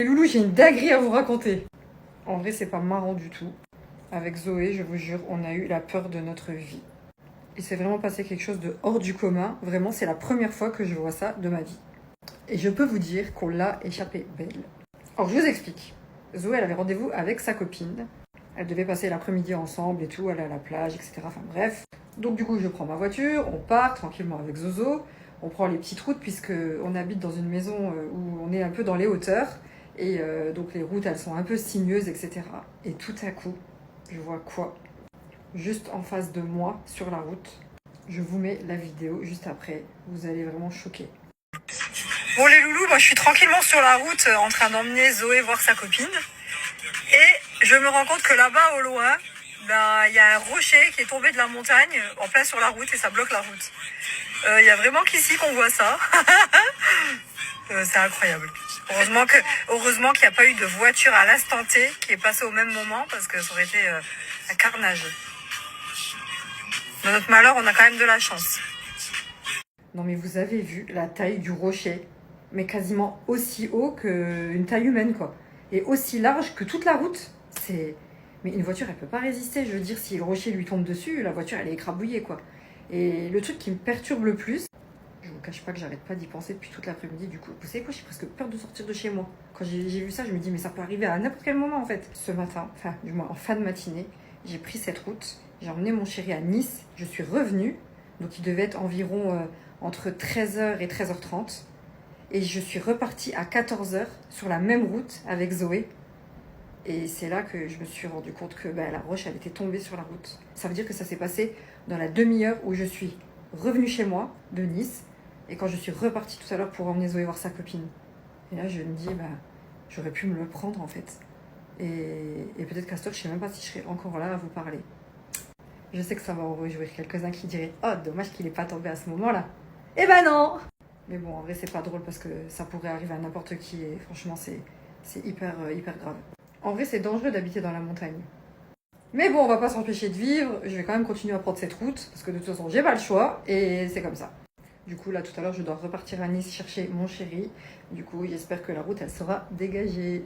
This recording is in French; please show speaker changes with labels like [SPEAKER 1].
[SPEAKER 1] Les loulous, j'ai une dinguerie à vous raconter. En vrai, c'est pas marrant du tout. Avec Zoé, je vous jure, on a eu la peur de notre vie. Il s'est vraiment passé quelque chose de hors du commun. Vraiment, c'est la première fois que je vois ça de ma vie. Et je peux vous dire qu'on l'a échappé belle. Alors, je vous explique. Zoé, elle avait rendez-vous avec sa copine. Elle devait passer l'après-midi ensemble et tout, aller à la plage, etc. Enfin bref. Donc du coup, je prends ma voiture, on part tranquillement avec Zozo. On prend les petites routes puisque on habite dans une maison où on est un peu dans les hauteurs. Et donc les routes, elles sont un peu sinueuses, etc. Et tout à coup, je vois quoi? Juste en face de moi, sur la route. Je vous mets la vidéo juste après. Vous allez vraiment choquer. Bon les loulous, moi je suis tranquillement sur la route en train d'emmener Zoé voir sa copine. Et je me rends compte que là-bas au loin, il y a un rocher qui est tombé de la montagne en plein sur la route et ça bloque la route. Il y a vraiment qu'ici qu'on voit ça. C'est incroyable. Heureusement qu'il n'y a pas eu de voiture à l'instant T qui est passée au même moment parce que ça aurait été un carnage. Dans notre malheur, on a quand même de la chance. Non mais vous avez vu la taille du rocher, mais quasiment aussi haut qu'une taille humaine quoi. Et aussi large que toute la route. Mais une voiture elle peut pas résister, je veux dire si le rocher lui tombe dessus, la voiture elle est écrabouillée quoi. Et le truc qui me perturbe le plus, je vous cache pas que j'arrête pas d'y penser depuis toute l'après-midi du coup. Vous savez quoi, j'ai presque peur de sortir de chez moi. Quand j'ai vu ça, je me dis mais ça peut arriver à n'importe quel moment en fait. Ce matin, enfin du moins en fin de matinée, j'ai pris cette route, j'ai emmené mon chéri à Nice, je suis revenue, donc il devait être environ entre 13h et 13h30. Et je suis repartie à 14h sur la même route avec Zoé. Et c'est là que je me suis rendu compte que la roche, elle était tombée sur la route. Ça veut dire que ça s'est passé dans la demi-heure où je suis revenue chez moi de Nice et quand je suis repartie tout à l'heure pour emmener Zoé voir sa copine. Et là, je me dis, j'aurais pu me le prendre en fait. Et peut-être qu'à ce je sais même pas si je serais encore là à vous parler. Je sais que ça va en réjouir quelques-uns qui diraient « Oh, dommage qu'il n'est pas tombé à ce moment-là ». Eh ben non! Mais bon, en vrai, c'est pas drôle parce que ça pourrait arriver à n'importe qui et franchement, c'est hyper grave. En vrai, c'est dangereux d'habiter dans la montagne. Mais bon, on va pas s'empêcher de vivre. Je vais quand même continuer à prendre cette route parce que de toute façon, j'ai pas le choix et c'est comme ça. Du coup, là, tout à l'heure, je dois repartir à Nice chercher mon chéri. Du coup, j'espère que la route, elle sera dégagée.